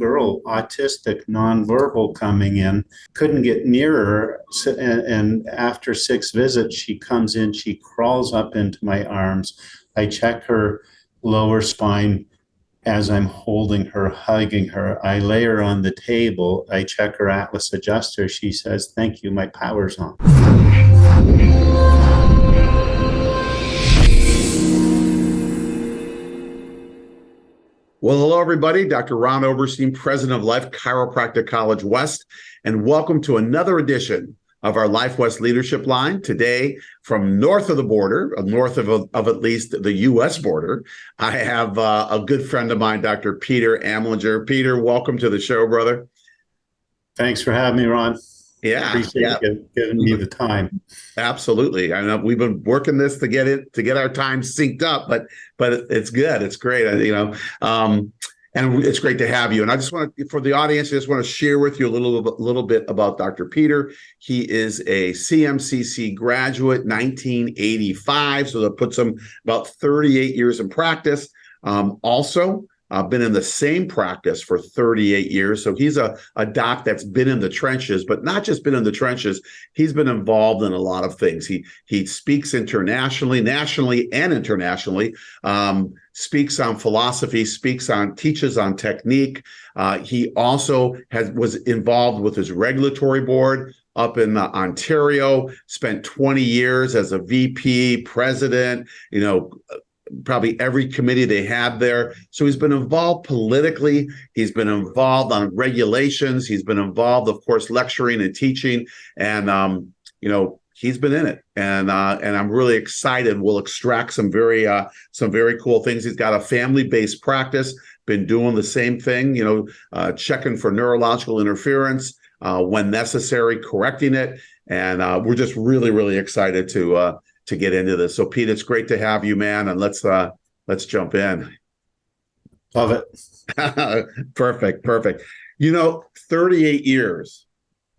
girl, autistic, nonverbal, coming in, couldn't get near her. And after 6 visits, she comes in, she crawls up into my arms. I check her lower spine as I'm holding her, hugging her. I lay her on the table. I check her atlas adjuster. She says, "Thank you, my power's on." Well, hello, everybody. Dr. Ron Oberstein, President of Life Chiropractic College West, and welcome to another edition of our Life West Leadership Line. Today, from north of the border, north of at least the U.S. border, I have a good friend of mine, Dr. Peter Amlinger. Peter, welcome to the show, brother. Thanks for having me, Ron. Yeah, Appreciate you giving me the time. Absolutely. I know we've been working this to get our time synced up, but it's good. It's great. And it's great to have you. And I just want to, for the audience, I just want to share with you a little bit about Dr. Peter. He is a CMCC graduate, 1985. So that puts him about 38 years in practice. Also, been in the same practice for 38 years. So he's a doc that's been in the trenches, but not just been in the trenches. He's been involved in a lot of things. He speaks internationally, nationally, and internationally, speaks on philosophy, teaches on technique. He also was involved with his regulatory board up in Ontario, spent 20 years as a VP, president, probably every committee they had there. So he's been involved politically. He's been involved on regulations. He's been involved, of course, lecturing and teaching. And, he's been in it. And I'm really excited. We'll extract some very cool things. He's got a family-based practice, been doing the same thing, checking for neurological interference when necessary, correcting it. And we're just really, really excited to get into this. So Pete, it's great to have you, man. And let's jump in. Love it. Perfect. 38 years.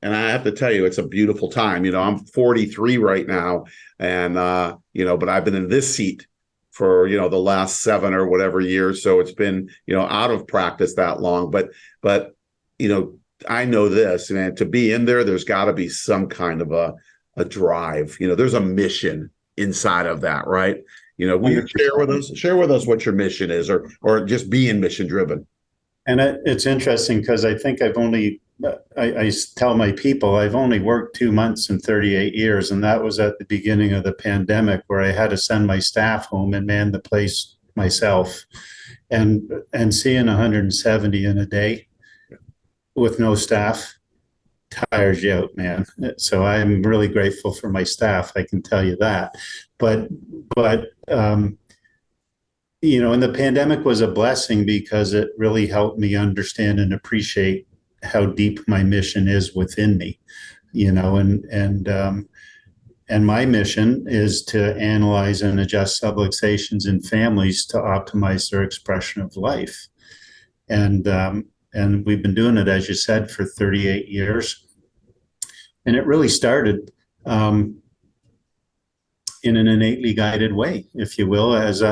And I have to tell you, it's a beautiful time. I'm 43 right now. And, but I've been in this seat for, the last 7 or whatever years. So it's been, out of practice that long. But, I know this, man, to be in there's got to be some kind of a drive. There's a mission inside of that, right? Will you share with us what your mission is, or just being mission driven? And it's interesting because I think I tell my people I've only worked 2 months in 38 years, and that was at the beginning of the pandemic, where I had to send my staff home and man the place myself, and seeing 170 in a day with no staff tires you out, man. So I'm really grateful for my staff, I can tell you that. But and the pandemic was a blessing because it really helped me understand and appreciate how deep my mission is within me, and my mission is to analyze and adjust subluxations in families to optimize their expression of life. And we've been doing it, as you said, for 38 years. And it really started in an innately guided way, if you will, as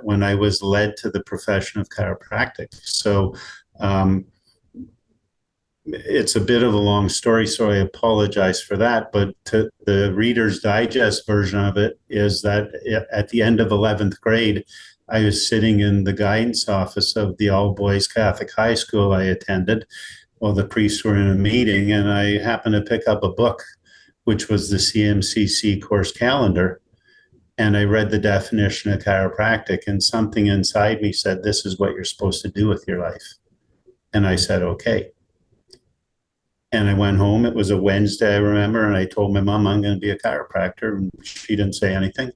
when I was led to the profession of chiropractic. So it's a bit of a long story, so I apologize for that. But the Reader's Digest version of it is that at the end of 11th grade, I was sitting in the guidance office of the all-boys Catholic high school I attended while the priests were in a meeting, and I happened to pick up a book, which was the CMCC course calendar, and I read the definition of chiropractic, and something inside me said, "This is what you're supposed to do with your life." And I said, "Okay." And I went home. It was a Wednesday, I remember, and I told my mom I'm going to be a chiropractor, and she didn't say anything.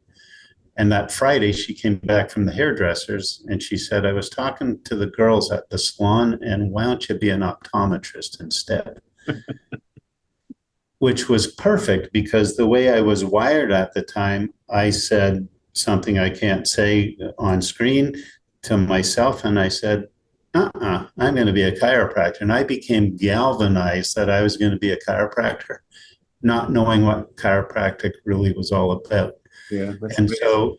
And that Friday, she came back from the hairdressers and she said, "I was talking to the girls at the salon, and why don't you be an optometrist instead?" Which was perfect because the way I was wired at the time, I said something I can't say on screen to myself. And I said, I'm going to be a chiropractor. And I became galvanized that I was going to be a chiropractor, not knowing what chiropractic really was all about. Yeah. And so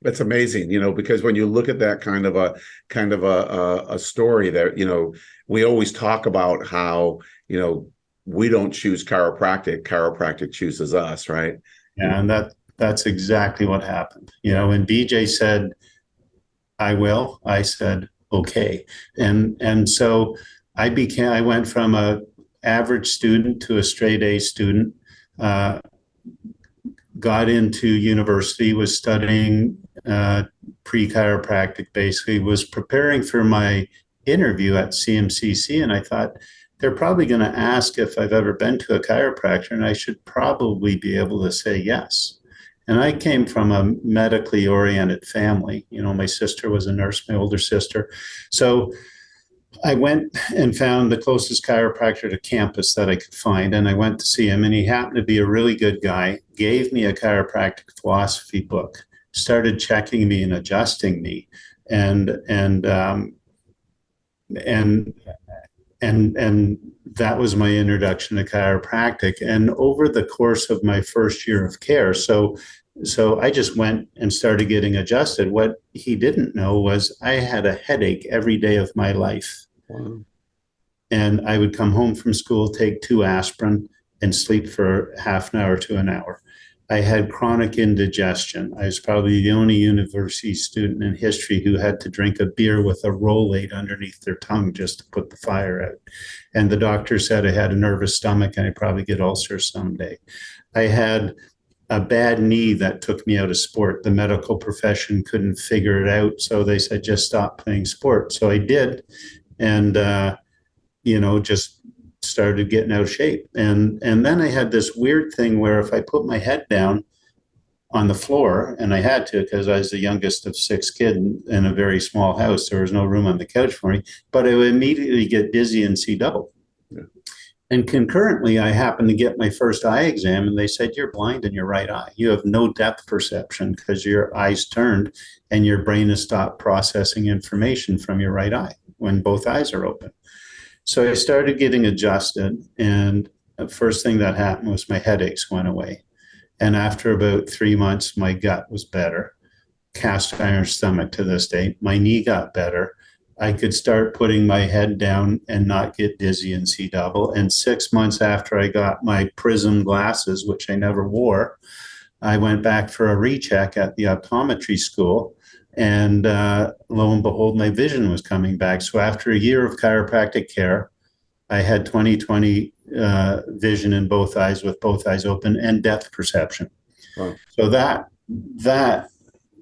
That's amazing, because when you look at that kind of a story that, we always talk about how, we don't choose chiropractic chooses us, right? Yeah, and that's exactly what happened. When BJ said, "I will," I said, "Okay." And so I went from a average student to a straight A student, uh, got into university, was studying pre-chiropractic, basically, was preparing for my interview at CMCC, and I thought they're probably going to ask if I've ever been to a chiropractor, and I should probably be able to say yes. And I came from a medically oriented family. My sister was a nurse, my older sister. So I went and found the closest chiropractor to campus that I could find, and I went to see him. And he happened to be a really good guy. Gave me a chiropractic philosophy book, started checking me and adjusting me, and and um, and and that was my introduction to chiropractic. And over the course of my first year of care, so I just went and started getting adjusted. What he didn't know was I had a headache every day of my life. Wow. And I would come home from school, take 2 aspirin, and sleep for half an hour to an hour. I had chronic indigestion. I was probably the only university student in history who had to drink a beer with a Rolade underneath their tongue just to put the fire out. And the doctor said I had a nervous stomach and I'd probably get ulcers someday. I had a bad knee that took me out of sport. The medical profession couldn't figure it out. So they said, just stop playing sport. So I did. And, just started getting out of shape. And then I had this weird thing where if I put my head down on the floor, and I had to because I was the youngest of 6 kids in a very small house, there was no room on the couch for me, but I would immediately get dizzy and see double. Yeah. And concurrently, I happened to get my first eye exam, and they said, you're blind in your right eye. You have no depth perception because your eye's turned and your brain has stopped processing information from your right eye when both eyes are open. So I started getting adjusted, and the first thing that happened was my headaches went away. And after about 3 months, my gut was better. Cast iron stomach to this day. My knee got better. I could start putting my head down and not get dizzy and see double. And 6 months after I got my prism glasses, which I never wore, I went back for a recheck at the optometry school. And lo and behold, my vision was coming back. So after a year of chiropractic care, I had 20/20 vision in both eyes with both eyes open and depth perception. Wow. So that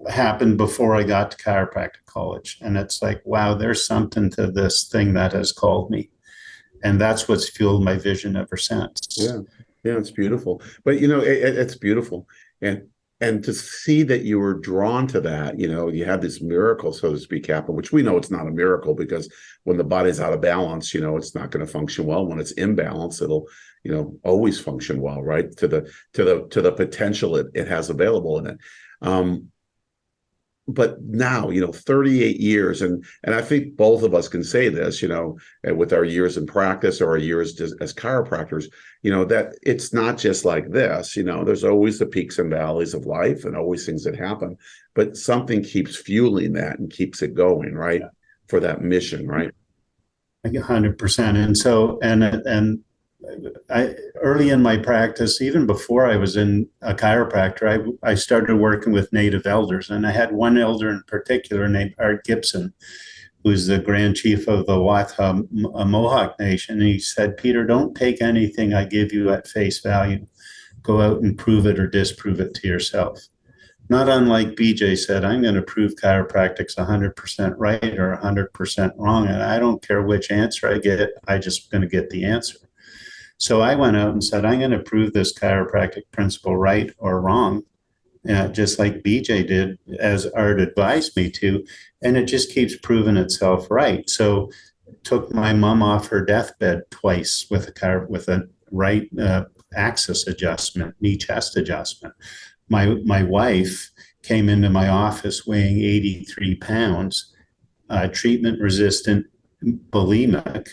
happened before I got to chiropractic college. And it's like, wow, there's something to this thing that has called me. And that's what's fueled my vision ever since. Yeah. Yeah, it's beautiful. But it's beautiful. And to see that you were drawn to that, you had this miracle, so to speak, happen, which we know it's not a miracle because when the body's out of balance, it's not going to function well. When it's in balance, it'll, always function well, right? To the potential it has available in it. But now, 38 years, and I think both of us can say this, with our years in practice or our years as chiropractors, that it's not just like this. There's always the peaks and valleys of life and always things that happen, but something keeps fueling that and keeps it going, right? Yeah. For that mission, right? 100%. And so, and I early in my practice, even before I was in a chiropractor, I started working with native elders, and I had one elder in particular named Art Gibson, who's the Grand Chief of the Watha Mohawk Nation. And he said, Peter, don't take anything I give you at face value. Go out and prove it or disprove it to yourself. Not unlike BJ said, I'm going to prove chiropractic's 100% right or 100% wrong, and I don't care which answer I get. I just going to get the answer. So I went out and said, I'm going to prove this chiropractic principle right or wrong, just like BJ did, as Art advised me to, and it just keeps proving itself right. So it took my mom off her deathbed twice with a right axis adjustment, knee chest adjustment. My wife came into my office weighing 83 pounds, treatment resistant, bulimic,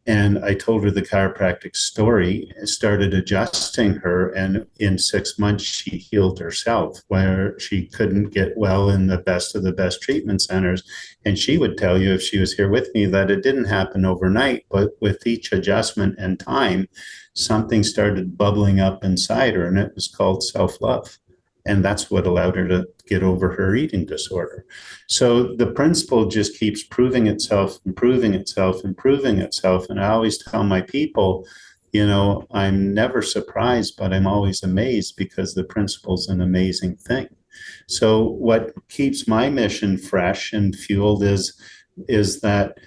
And I told her the chiropractic story, started adjusting her. And in 6 months, she healed herself, where she couldn't get well in the best of the best treatment centers. And she would tell you, if she was here with me, that it didn't happen overnight, but with each adjustment and time, something started bubbling up inside her, and it was called self-love. And that's what allowed her to get over her eating disorder. So the principle just keeps proving itself, improving itself, improving itself. And I always tell my people, I'm never surprised, but I'm always amazed, because the principle is an amazing thing. So what keeps my mission fresh and fueled is that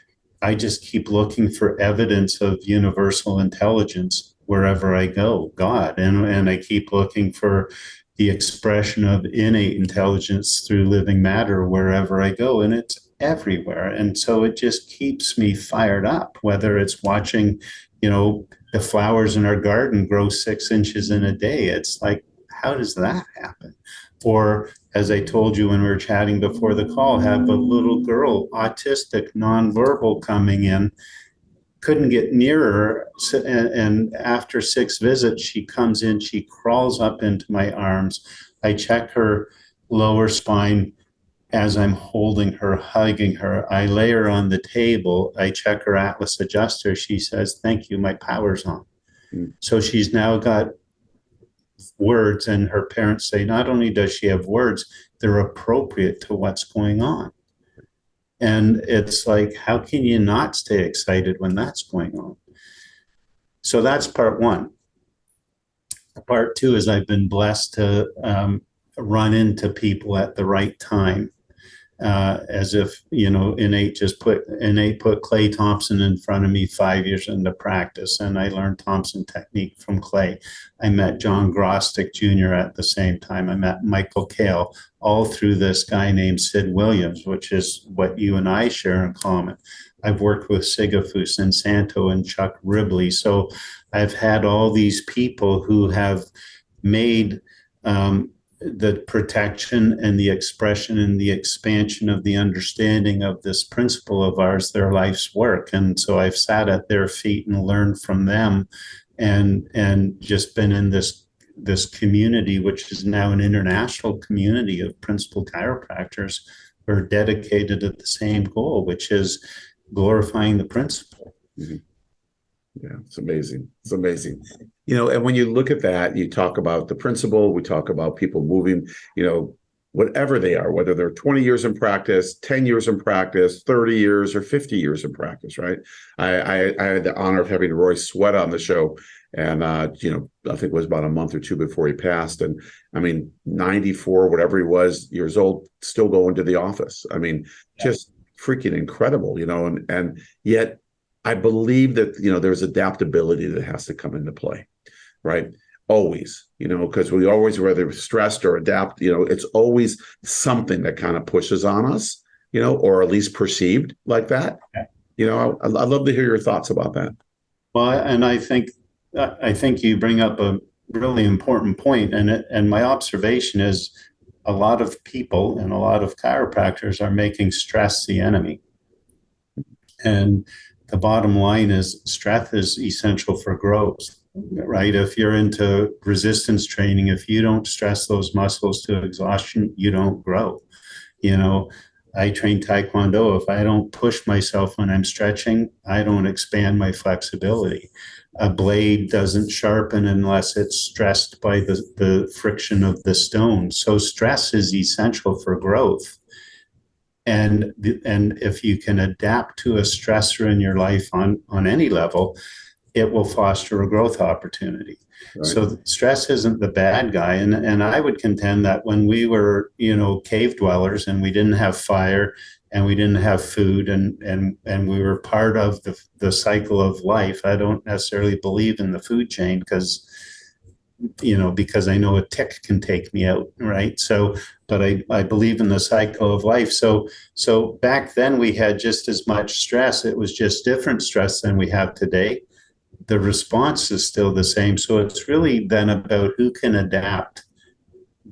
I just keep looking for evidence of universal intelligence wherever I go, God. And I keep looking for the expression of innate intelligence through living matter wherever I go, and it's everywhere. And so it just keeps me fired up, whether it's watching, the flowers in our garden grow 6 inches in a day. It's like, how does that happen? Or, as I told you when we were chatting before the call, have a little girl, autistic, nonverbal, coming in, couldn't get nearer. And after 6 visits, she comes in, she crawls up into my arms. I check her lower spine as I'm holding her, hugging her. I lay her on the table. I check her Atlas adjuster. She says, "Thank you, my power's on." Mm. So she's now got words, and her parents say, not only does she have words, they're appropriate to what's going on. And it's like, how can you not stay excited when that's going on? So that's part one. Part two is I've been blessed to run into people at the right time. As if, innate put Clay Thompson in front of me 5 years into practice, and I learned Thompson technique from Clay. I met John Grostick Jr. at the same time. I met Michael Kale, all through this guy named Sid Williams, which is what you and I share in common. I've worked with Sigafus and Santo and Chuck Ribley. So I've had all these people who have made the protection and the expression and the expansion of the understanding of this principle of ours, their life's work. And so I've sat at their feet and learned from them, and just been in this community, which is now an international community of principal chiropractors who are dedicated to the same goal, which is glorifying the principle. Mm-hmm. Yeah, it's amazing. It's amazing. And when you look at that, you talk about the principle, we talk about people moving, whatever they are, whether they're 20 years in practice, 10 years in practice, 30 years or 50 years in practice, right? I had the honor of having Roy Sweat on the show. And, I think it was about a month or two before he passed. And 94, whatever he was, years old, still going to the office. Just freaking incredible, and yet I believe that, there's adaptability that has to come into play, right? Always, because we always, whether stressed or adapt, it's always something that kind of pushes on us, or at least perceived like that. I'd love to hear your thoughts about that. Well, and I think you bring up a really important point, and my observation is a lot of people and a lot of chiropractors are making stress the enemy. And the bottom line is stress is essential for growth, right? If you're into resistance training, if you don't stress those muscles to exhaustion, you don't grow. I train Taekwondo. If I don't push myself when I'm stretching, I don't expand my flexibility. A blade doesn't sharpen unless it's stressed by the friction of the stone. So stress is essential for growth. And if you can adapt to a stressor in your life on any level, it will foster a growth opportunity. Right. So stress isn't the bad guy. And I would contend that when we were, cave dwellers and we didn't have fire and we didn't have food and we were part of the cycle of life, I don't necessarily believe in the food chain because I know a tick can take me out, right? So, but I believe in the cycle of life. So back then we had just as much stress. It was just different stress than we have today. The response is still the same. So it's really then about who can adapt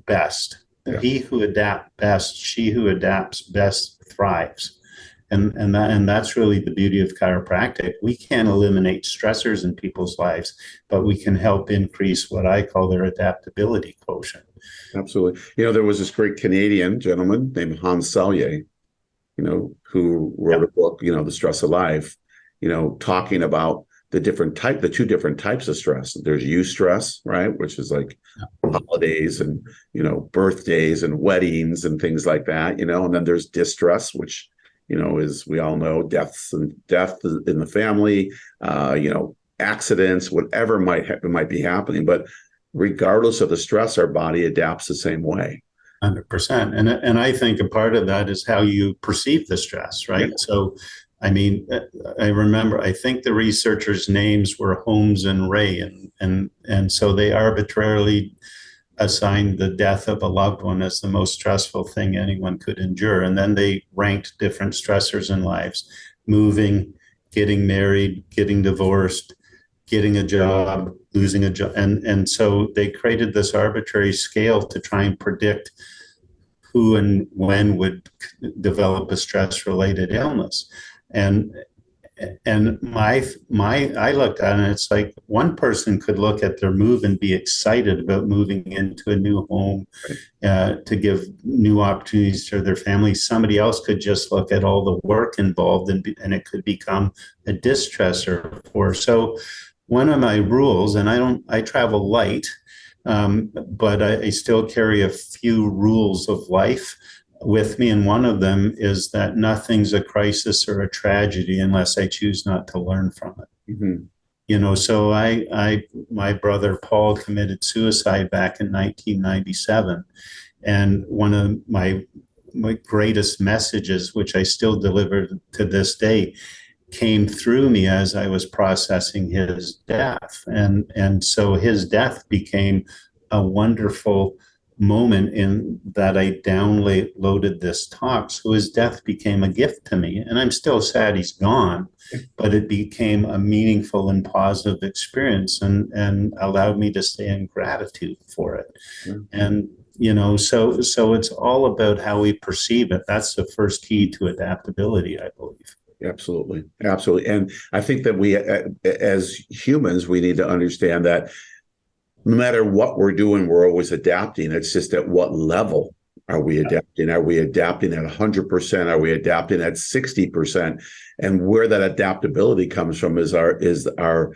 best. Yeah. He who adapts best, she who adapts best thrives. And that's really the beauty of chiropractic. We can't eliminate stressors in people's lives, but we can help increase what I call their adaptability quotient. Absolutely. There was this great Canadian gentleman named Hans Selye, who wrote a book, The Stress of Life, talking about the two different types of stress. There's eustress, right, which is like holidays and birthdays and weddings and things like that, and then there's distress, which is, we all know, death in the family, accidents, whatever might be happening. But regardless of the stress, our body adapts the same way. 100%. And I think a part of that is how you perceive the stress, right? Yeah. So, I mean, I think the researchers' names were Holmes and Ray, and so they arbitrarily assigned the death of a loved one as the most stressful thing anyone could endure. And then they ranked different stressors in lives: moving, getting married, getting divorced, getting a job, losing a job. And so they created this arbitrary scale to try and predict who and when would develop a stress-related illness. And I looked at it, and it's like one person could look at their move and be excited about moving into a new home, to give new opportunities to their family. Somebody else could just look at all the work involved, and it could become a distressor for. So one of my rules, and I travel light, but I still carry a few rules of life with me. And one of them is that nothing's a crisis or a tragedy unless I choose not to learn from it. Mm-hmm. So my brother Paul committed suicide back in 1997. And one of my greatest messages, which I still deliver to this day, came through me as I was processing his death. And so his death became a wonderful moment in that I downloaded this talk. So his death became a gift to me, and I'm still sad he's gone, but it became a meaningful and positive experience, and allowed me to stay in gratitude for it. Mm-hmm. And so it's all about how we perceive it. That's the first key to adaptability, I believe. Absolutely. And I think that we, as humans, we need to understand that no matter what we're doing, we're always adapting. It's just at what level are we adapting? Are we adapting at 100%? Are we adapting at 60%? And where that adaptability comes from is our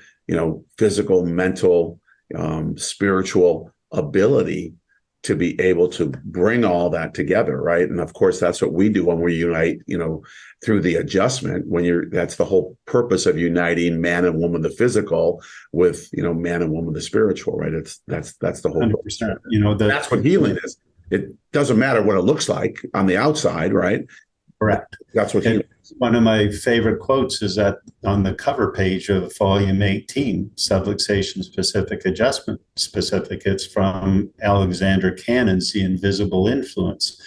physical, mental, spiritual ability to be able to bring all that together, right? And of course, that's what we do when we unite, through the adjustment. That's the whole purpose of uniting man and woman, the physical, with man and woman, the spiritual, right? That's the whole 100%. That's what healing is. It doesn't matter what it looks like on the outside, right? Correct. That's what healing is. One of my favorite quotes is that on the cover page of volume 18, Subluxation Specific Adjustment Specific. It's from Alexander Cannon's The Invisible Influence.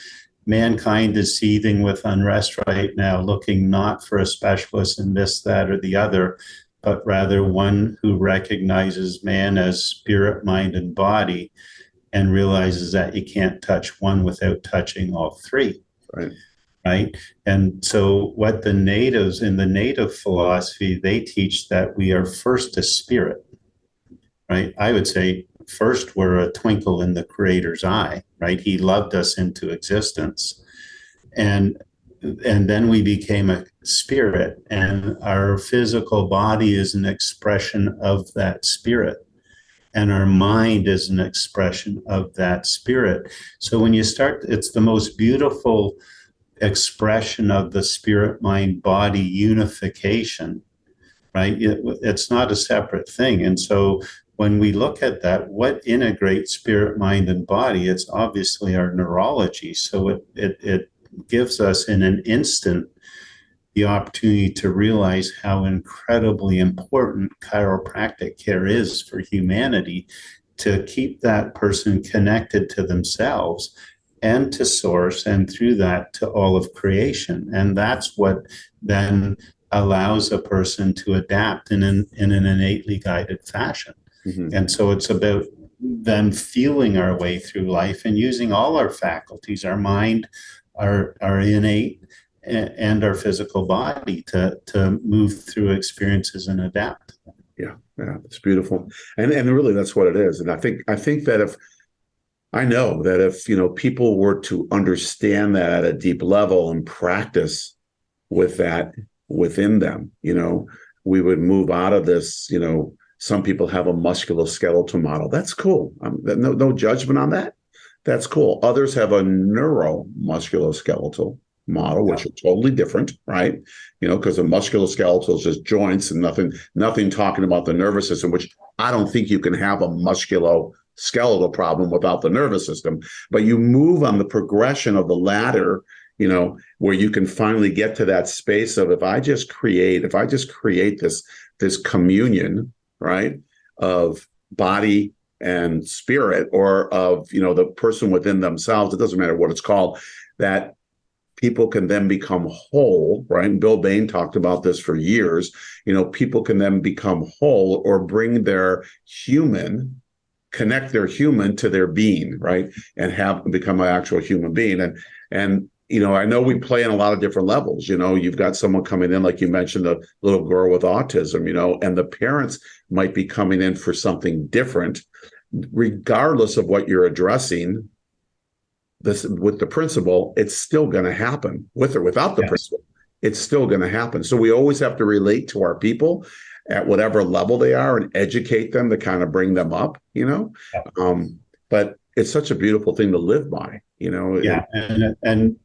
Mankind is seething with unrest right now, looking not for a specialist in this, that, or the other, but rather one who recognizes man as spirit, mind, and body, and realizes that you can't touch one without touching all three. Right. And so what the natives in the native philosophy, they teach that we are first a spirit, right? I would say first we're a twinkle in the creator's eye, right? He loved us into existence. And then we became a spirit, and our physical body is an expression of that spirit. And our mind is an expression of that spirit. So when you start, it's the most beautiful expression of the spirit, mind, body unification, right? It's not a separate thing. And so when we look at that, what integrates spirit, mind, and body, it's obviously our neurology. So it gives us in an instant the opportunity to realize how incredibly important chiropractic care is for humanity, to keep that person connected to themselves and to source, and through that to all of creation. And that's what then allows a person to adapt in an innately guided fashion. Mm-hmm. And so it's about then feeling our way through life and using all our faculties, our mind, our innate, and our physical body to move through experiences and adapt. Yeah, yeah, it's beautiful, and really that's what it is. And I think that if I know that if people were to understand that at a deep level and practice with that within them, we would move out of this. Some people have a musculoskeletal model. That's cool. No judgment on that. That's cool. Others have a neuromusculoskeletal model, Yeah. which are totally different, right? Because the musculoskeletal is just joints and nothing talking about the nervous system, which I don't think you can have a musculoskeletal problem without the nervous system. But you move on the progression of the ladder, where you can finally get to that space of if I just create this communion, right, of body and spirit, or of the person within themselves, it doesn't matter what it's called, that people can then become whole, right? And Bill Bain talked about this for years. People can then become whole, or bring their human, connect their human to their being, right? And become an actual human being. And I know we play in a lot of different levels. You've got someone coming in, like you mentioned, a little girl with autism, and the parents might be coming in for something different, regardless of what you're addressing. This with the principal, it's still going to happen with or without the principal. It's still going to happen. So we always have to relate to our people at whatever level they are and educate them to kind of bring them up, but it's such a beautiful thing to live by, Yeah, and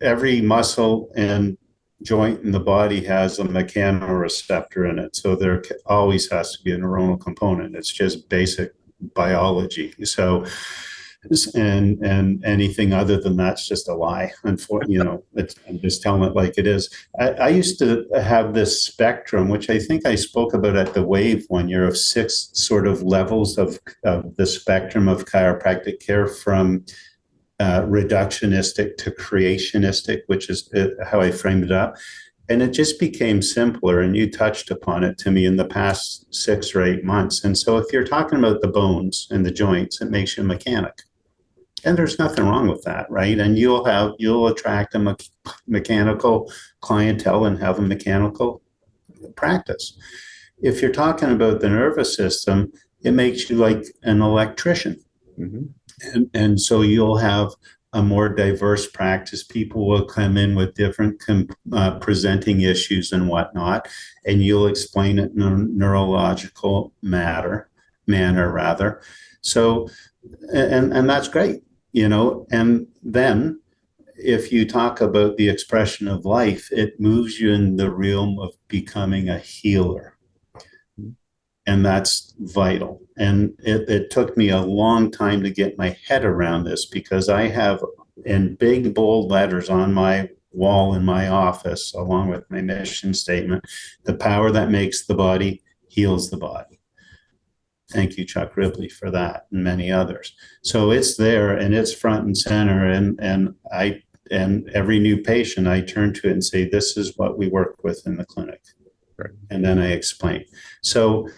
every muscle and joint in the body has a mechanoreceptor in it, so there always has to be a neuronal component. It's just basic biology. So, and anything other than that's just a lie. Unfortunately, I'm just telling it like it is. I used to have this spectrum, which I think I spoke about at the Wave one year, of 6 sort of levels of the spectrum of chiropractic care, from reductionistic to creationistic, which is how I framed it up. And it just became simpler. And you touched upon it to me in the past 6 or 8 months. And so if you're talking about the bones and the joints, it makes you a mechanic. And there's nothing wrong with that, right? And you'll attract a mechanical clientele and have a mechanical practice. If you're talking about the nervous system, it makes you like an electrician. Mm-hmm. And so you'll have a more diverse practice. People will come in with different presenting issues and whatnot, and you'll explain it in a neurological manner rather. So, and that's great, and then if you talk about the expression of life, it moves you in the realm of becoming a healer. And that's vital. And it took me a long time to get my head around this, because I have in big, bold letters on my wall in my office, along with my mission statement, the power that makes the body heals the body. Thank you, Chuck Ripley, for that, and many others. So it's there and it's front and center. And every new patient, I turn to it and say, this is what we work with in the clinic. Right. And then I explain. So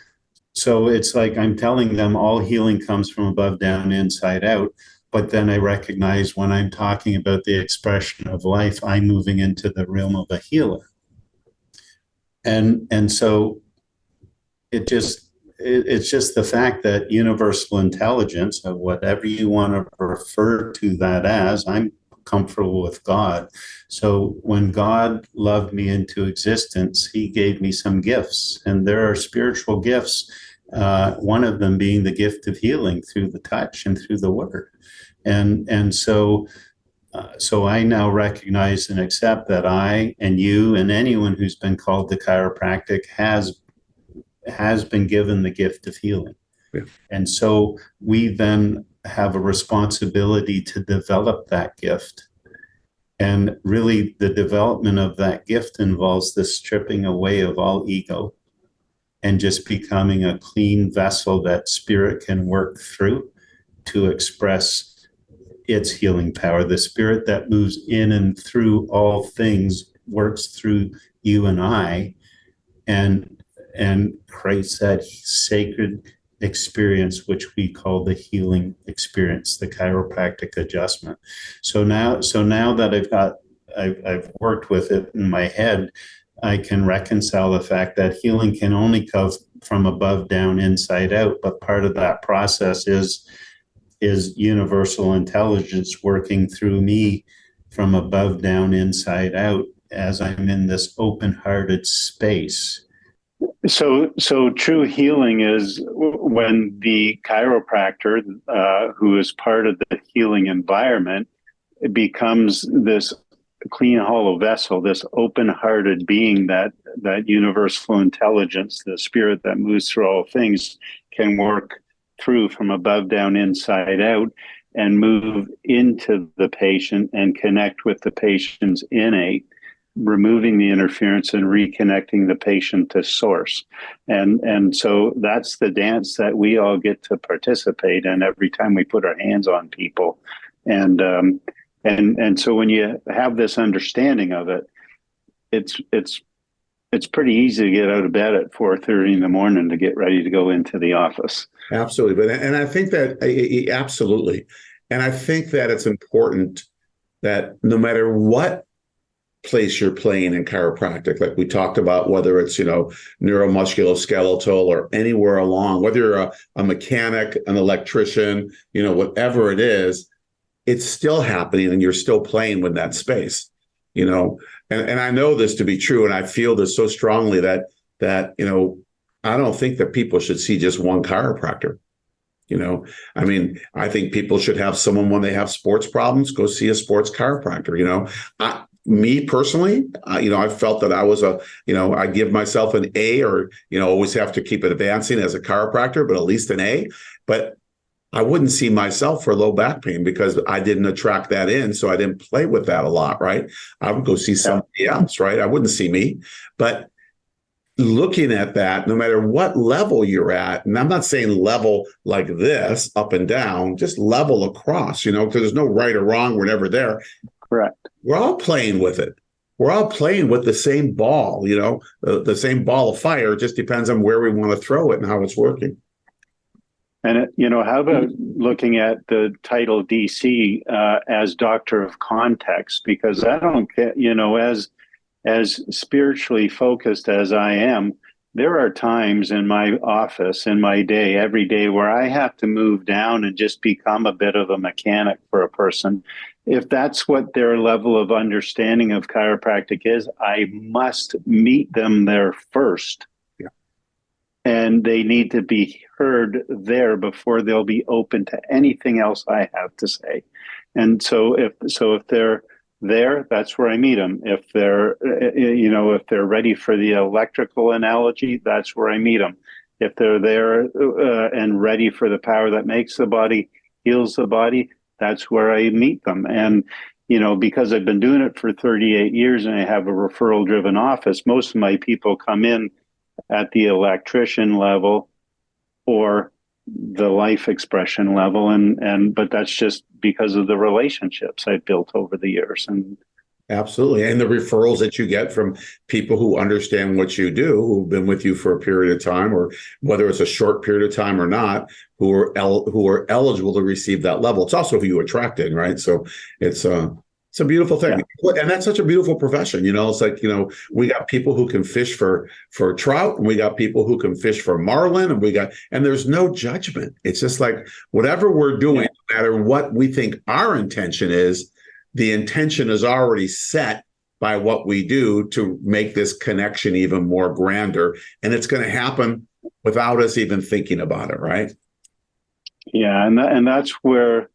it's like I'm telling them all healing comes from above, down, inside out. But then I recognize when I'm talking about the expression of life, I'm moving into the realm of a healer. And so it's just the fact that universal intelligence, of whatever you want to refer to that as, I'm comfortable with God. So when God loved me into existence, he gave me some gifts, and there are spiritual gifts, one of them being the gift of healing through the touch and through the word. And so I now recognize and accept that I and you and anyone who's been called to chiropractic has been given the gift of healing. Yeah. And so we then have a responsibility to develop that gift. And really, the development of that gift involves the stripping away of all ego and just becoming a clean vessel that spirit can work through to express its healing power. The spirit that moves in and through all things works through you and I, and creates that sacred experience, which we call the healing experience, the chiropractic adjustment. So now that I've got I've worked with it in my head, I can reconcile the fact that healing can only come from above down, inside out. But part of that process is universal intelligence working through me from above down, inside out, as I'm in this open-hearted space. So true healing is when the chiropractor, who is part of the healing environment, becomes this clean, hollow vessel, this open-hearted being that universal intelligence, the spirit that moves through all things, can work through from above down, inside out, and move into the patient and connect with the patient's innate, removing the interference and reconnecting the patient to source. And so that's the dance that we all get to participate in every time we put our hands on people. And so when you have this understanding of it, it's pretty easy to get out of bed at 4:30 in the morning to get ready to go into the office. Absolutely. And I think that absolutely. And I think that it's important that no matter what place you're playing in chiropractic, like we talked about, whether it's, neuromusculoskeletal or anywhere along, whether you're a mechanic, an electrician, whatever it is, it's still happening and you're still playing with that space, and I know this to be true. And I feel this so strongly that, I don't think that people should see just one chiropractor. I think people should have someone when they have sports problems, go see a sports chiropractor. Me personally, I felt that I was I give myself an A, or, always have to keep advancing as a chiropractor, but at least an A. But I wouldn't see myself for low back pain because I didn't attract that in. So I didn't play with that a lot, right? I would go see somebody else, right? I wouldn't see me. But looking at that, no matter what level you're at, and I'm not saying level like this, up and down, just level across, because there's no right or wrong. We're never there. Correct. We're all playing with it. We're all playing with the same ball, the same ball of fire. It just depends on where we want to throw it and how it's working. And, how about looking at the title DC as doctor of context? Because I don't get, as spiritually focused as I am, there are times in my office, in my day, every day, where I have to move down and just become a bit of a mechanic for a person. If that's what their level of understanding of chiropractic is, I must meet them there first. Yeah. And they need to be heard there before they'll be open to anything else I have to say. And so if they're there, that's where I meet them. If they're, if they're ready for the electrical analogy, that's where I meet them. If they're there and ready for the power that makes the body, heals the body, that's where I meet them. And, because I've been doing it for 38 years and I have a referral driven office, most of my people come in at the electrician level or the life expression level. But that's just because of the relationships I've built over the years. And absolutely. And the referrals that you get from people who understand what you do, who've been with you for a period of time, or whether it's a short period of time or not, who are eligible to receive that level. It's also who you attract in, right? So it's a beautiful thing. Yeah. And that's such a beautiful profession. It's like, we got people who can fish for trout, and we got people who can fish for marlin, and there's no judgment. It's just like whatever we're doing, no matter what we think our intention is, the intention is already set by what we do to make this connection even more grander. And it's going to happen without us even thinking about it, right? Yeah. And that's where,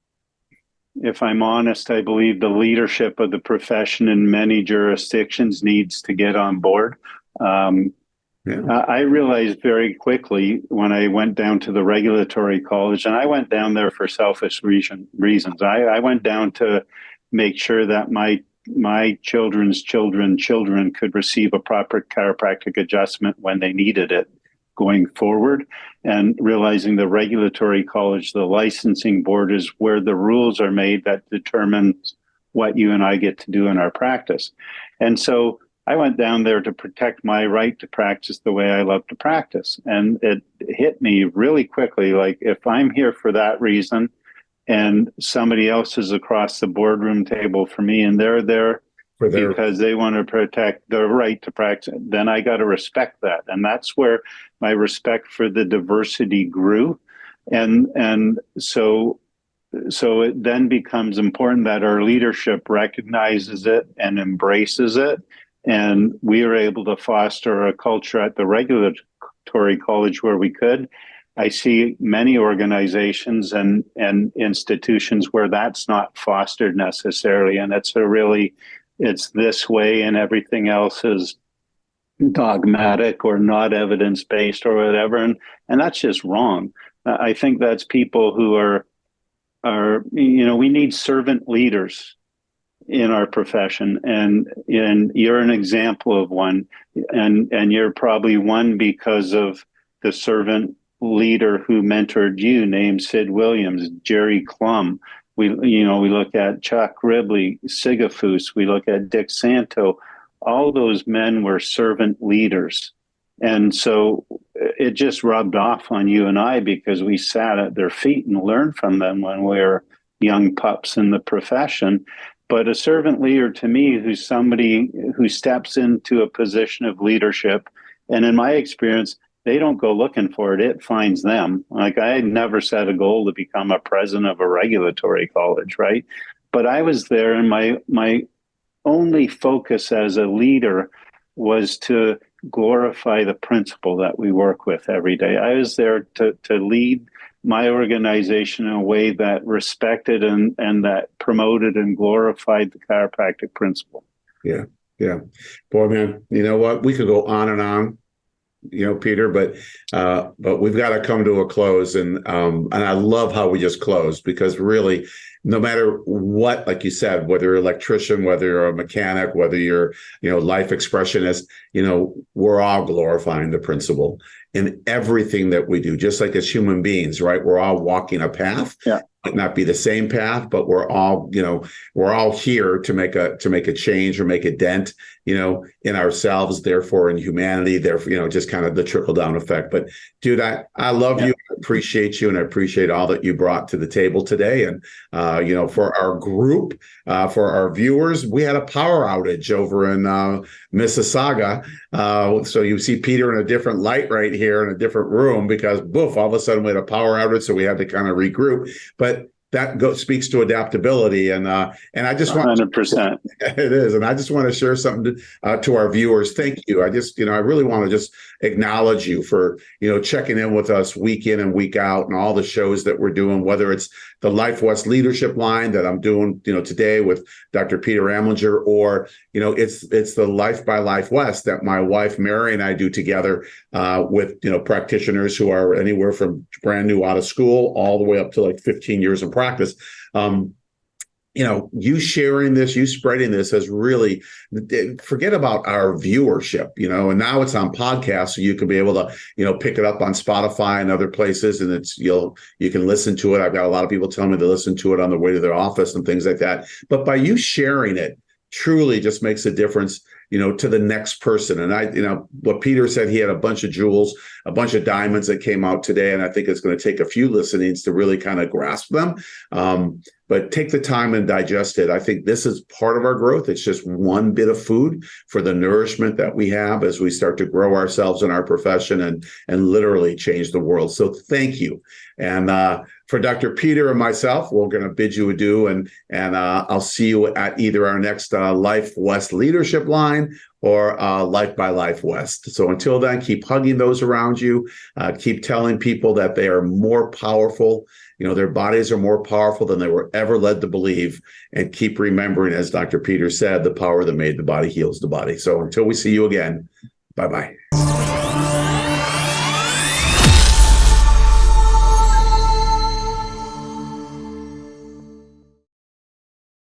if I'm honest, I believe the leadership of the profession in many jurisdictions needs to get on board. I realized very quickly when I went down to the regulatory college, and I went down there for selfish reasons. I went down to make sure that my children's children could receive a proper chiropractic adjustment when they needed it going forward, and realizing the regulatory college, the licensing board, is where the rules are made that determines what you and I get to do in our practice. And so I went down there to protect my right to practice the way I love to practice. And it hit me really quickly, like, if I'm here for that reason and somebody else is across the boardroom table for me and they're there because they want to protect their right to practice, then I got to respect that. And that's where my respect for the diversity grew. And so it then becomes important that our leadership recognizes it and embraces it. And we are able to foster a culture at the regulatory college where we could. I see many organizations and institutions where that's not fostered necessarily. And it's this way and everything else is dogmatic or not evidence-based or whatever. And that's just wrong. I think that's people who are, we need servant leaders in our profession. And you're an example of one. And you're probably one because of the servant leader who mentored you, named Sid Williams, Jerry Clum. We look at Chuck Ribley, Sigafus. We look at Dick Santo. All those men were servant leaders. And so it just rubbed off on you and I because we sat at their feet and learned from them when we were young pups in the profession. But a servant leader to me who's somebody who steps into a position of leadership. And in my experience, they don't go looking for it. It finds them. Like I had never set a goal to become a president of a regulatory college, right? But I was there and my only focus as a leader was to glorify the principle that we work with every day. I was there to lead my organization in a way that respected and that promoted and glorified the chiropractic principle. Yeah. Yeah. Boy, man, you know what? We could go on and on, Peter, but we've got to come to a close. And I love how we just closed because really, no matter what, like you said, whether you're an electrician, whether you're a mechanic, whether you're, life expressionist, we're all glorifying the principle in everything that we do, just like as human beings, right? We're all walking a path. Yeah. Might not be the same path, but we're all here to make a change or make a dent, in ourselves, therefore in humanity, therefore, just kind of the trickle down effect. But dude, I love you, I appreciate you, and I appreciate all that you brought to the table today. And, for our group, for our viewers, we had a power outage over in Mississauga. So you see Peter in a different light right here in a different room because boof, all of a sudden we had a power outage. So we had to kind of regroup. But that speaks to adaptability, and I just want 100%. It is, and I just want to share something to our viewers. Thank you. I just, I really want to just acknowledge you for checking in with us week in and week out, and all the shows that we're doing. Whether it's the Life West Leadership Line that I'm doing, today with Dr. Peter Amlinger, or it's the Life by Life West that my wife Mary and I do together with practitioners who are anywhere from brand new out of school all the way up to like 15 years of practice. You sharing this, you spreading this has really, forget about our viewership, and now it's on podcasts, so you can be able to, pick it up on Spotify and other places, and you can listen to it. I've got a lot of people telling me to listen to it on the way to their office and things like that. But by you sharing it, truly just makes a difference, to the next person. And what Peter said, he had a bunch of jewels, a bunch of diamonds that came out today. And I think it's going to take a few listenings to really kind of grasp them. But take the time and digest it. I think this is part of our growth. It's just one bit of food for the nourishment that we have as we start to grow ourselves in our profession and literally change the world. So thank you. And for Dr. Peter and myself, we're going to bid you adieu, and I'll see you at either our next Life West Leadership Line or Life by Life West. So until then, keep hugging those around you. Keep telling people that they are more powerful. Their bodies are more powerful than they were ever led to believe. And keep remembering, as Dr. Peter said, the power that made the body heals the body. So until we see you again, bye-bye.